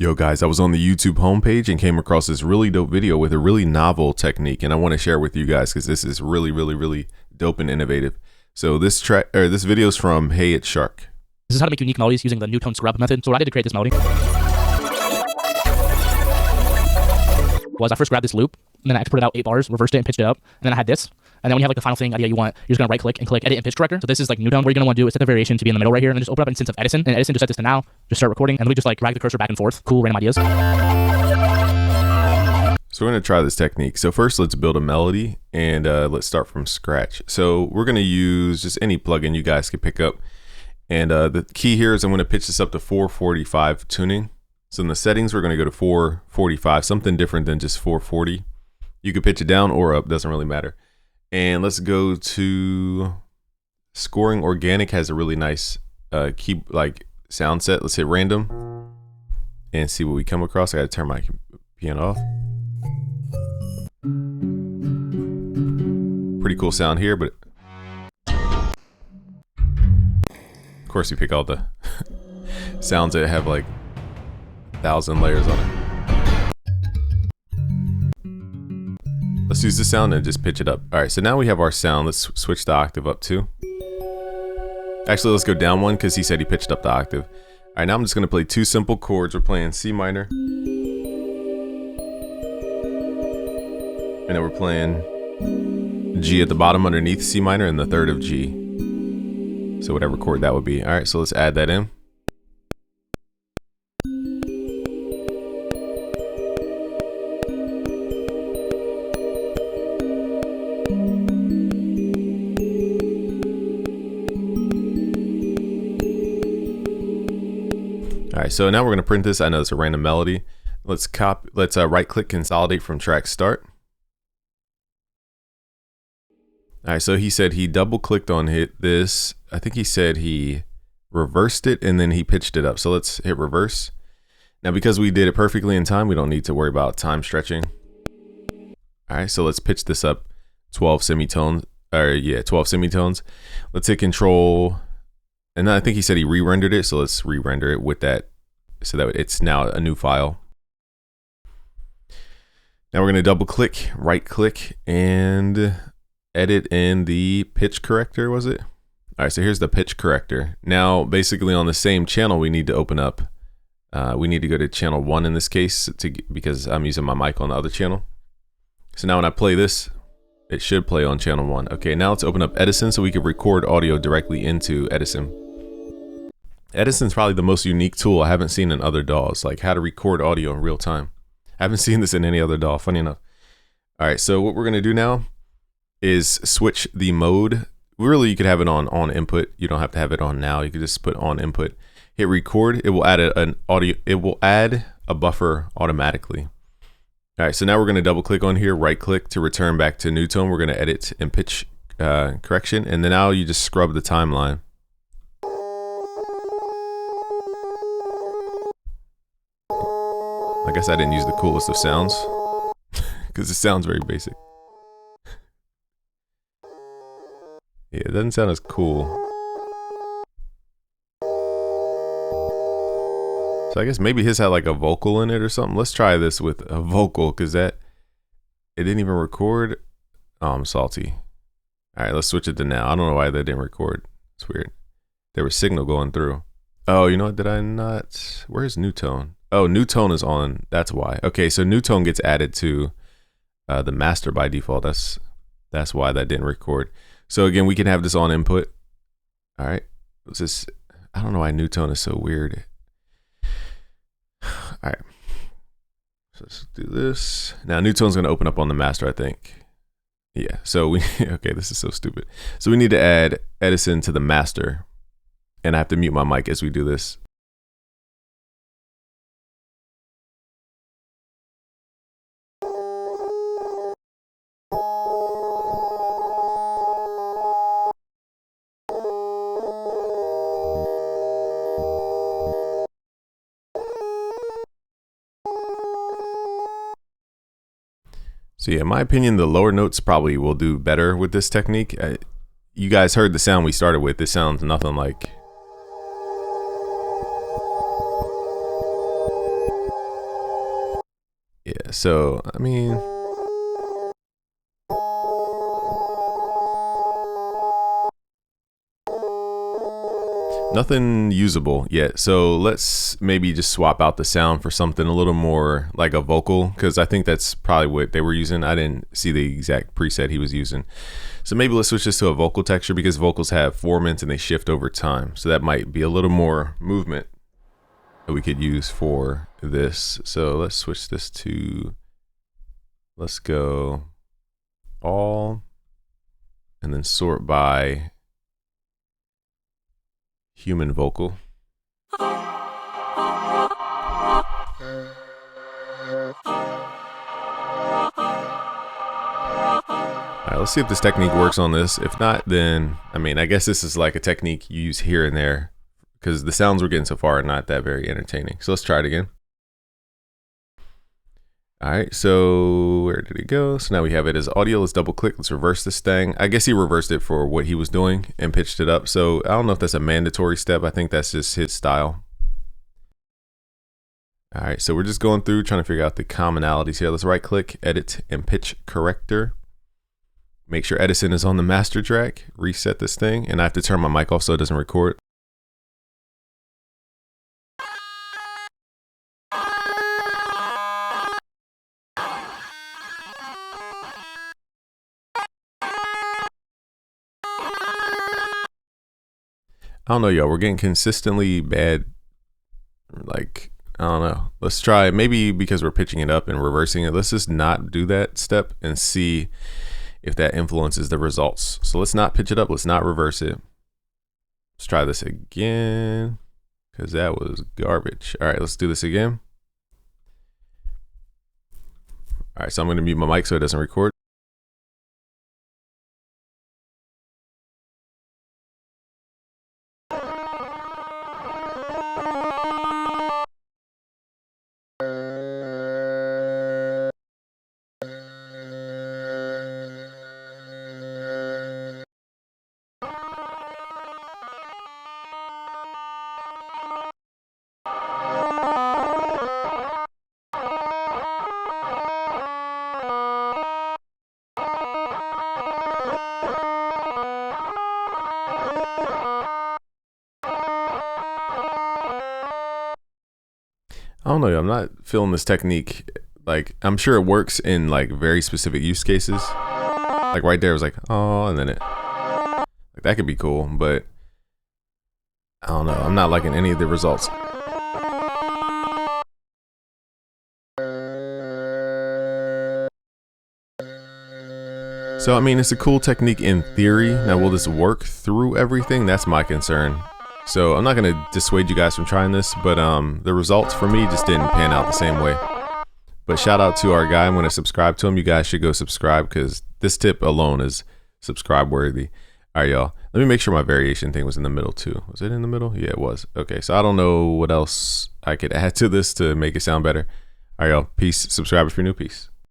Yo guys, I was on the YouTube homepage and came across this really dope video with a really novel technique, and I want to share with you guys because this is really dope and innovative. So this video is from HeyitsShark. This is how to make unique melodies using the Newtone scrub method. So what I did to create this melody was I first grabbed this loop, and then I exported out 8 bars, reversed it and pitched it up, and then I had this. And then when you have like the final thing idea you want, you're just gonna right click and click edit and pitch corrector. So this is like Newtone. What you're gonna want to do is set the variation to be in the middle right here, and then just open up an instance of Edison. And Edison, just set this to now, just start recording, and we just like drag the cursor back and forth. Cool random ideas. So we're gonna try this technique. So first let's build a melody, and let's start from scratch. So we're gonna use just any plugin you guys can pick up. And the key here is I'm gonna pitch this up to 445 tuning. So in the settings, we're gonna go to 445, something different than just 440. You can pitch it down or up, doesn't really matter. And let's go to scoring. Organic has a really nice sound set. Let's hit random and see what we come across. I gotta turn my piano off. Pretty cool sound here, but of course you pick all the sounds that have like 1,000 layers on it. Let's use the sound and just pitch it up. All right, so now we have our sound. Let's switch the octave up too. Actually, let's go down one because he said he pitched up the octave. All right, now I'm just gonna play 2 simple chords. We're playing C minor, and then we're playing G at the bottom underneath C minor and the 3rd of G. So whatever chord that would be. All right, so let's add that in. All right, so now we're gonna print this. I know it's a random melody. Let's right click, consolidate from track start. All right, so he said he double clicked on this. I think he said he reversed it and then he pitched it up. So let's hit reverse. Now, because we did it perfectly in time, we don't need to worry about time stretching. All right, so let's pitch this up 12 semitones, 12 semitones. Let's hit control. And then I think he said he re-rendered it. So let's re-render it with that so that it's now a new file. Now we're gonna double click, right click, and edit in the pitch corrector, was it? All right, so here's the pitch corrector. Now, basically on the same channel, we need to open up, we need to go to channel 1 in this case because I'm using my mic on the other channel. So now when I play this, it should play on channel 1. Okay, now let's open up Edison so we can record audio directly into Edison. Edison's probably the most unique tool I haven't seen in other DAWs, like how to record audio in real time. I haven't seen this in any other DAW, funny enough. All right, so what we're gonna do now is switch the mode. Really, you could have it on input. You don't have to have it on now. You could just put on input. Hit record. It will add an audio. It will add a buffer automatically. All right, so now we're gonna double click on here, right click to return back to Newtone. We're gonna edit and pitch correction, and then now you just scrub the timeline. I guess I didn't use the coolest of sounds because it sounds very basic. Yeah, it doesn't sound as cool. So I guess maybe his had like a vocal in it or something. Let's try this with a vocal because it didn't even record. Oh, I'm salty. All right, let's switch it to now. I don't know why that didn't record. It's weird. There was signal going through. Oh, you know what? Did I not? Where's Newtone? Oh, Newtone is on. That's why. Okay, so Newtone gets added to the master by default. That's why that didn't record. So again, we can have this on input. All right. Let's just, I don't know why Newtone is so weird. All right. So let's do this. Now Newtone's going to open up on the master, I think. Yeah. So okay, this is so stupid. So we need to add Edison to the master. And I have to mute my mic as we do this. So yeah, in my opinion, the lower notes probably will do better with this technique. You guys heard the sound we started with. This sounds nothing like So, I mean, nothing usable yet. So let's maybe just swap out the sound for something a little more like a vocal, because I think that's probably what they were using. I didn't see the exact preset he was using. So maybe let's switch this to a vocal texture, because vocals have formants and they shift over time. So that might be a little more movement that we could use for this. So let's switch this to, let's go all, and then sort by human vocal. All right, let's see if this technique works on this. If not, then, I mean, I guess this is like a technique you use here and there, because the sounds we're getting so far are not that very entertaining. So let's try it again. All right, so where did it go? So now we have it as audio. Let's double click. Let's reverse this thing. I guess he reversed it for what he was doing and pitched it up. So I don't know if that's a mandatory step. I think that's just his style. All right, so we're just going through trying to figure out the commonalities here. Let's right click, edit and pitch corrector. Make sure Edison is on the master track. Reset this thing, and I have to turn my mic off so it doesn't record. I don't know, y'all. We're getting consistently bad. Like, I don't know. Let's try, maybe because we're pitching it up and reversing it, let's just not do that step and see if that influences the results. So let's not pitch it up. Let's not reverse it. Let's try this again, because that was garbage. All right, let's do this again. All right, so I'm going to mute my mic so it doesn't record. I don't know. I'm not feeling this technique. Like, I'm sure it works in like very specific use cases. Like right there, it was like, oh, and then it, like that could be cool, but I don't know. I'm not liking any of the results. So, I mean, it's a cool technique in theory. Now, will this work through everything? That's my concern. So I'm not going to dissuade you guys from trying this, but the results for me just didn't pan out the same way. But shout out to our guy. I'm going to subscribe to him. You guys should go subscribe, because this tip alone is subscribe worthy. All right, y'all. Let me make sure my variation thing was in the middle too. Was it in the middle? Yeah, it was. Okay, so I don't know what else I could add to this to make it sound better. All right, y'all. Peace. Subscribe if you're new. Peace.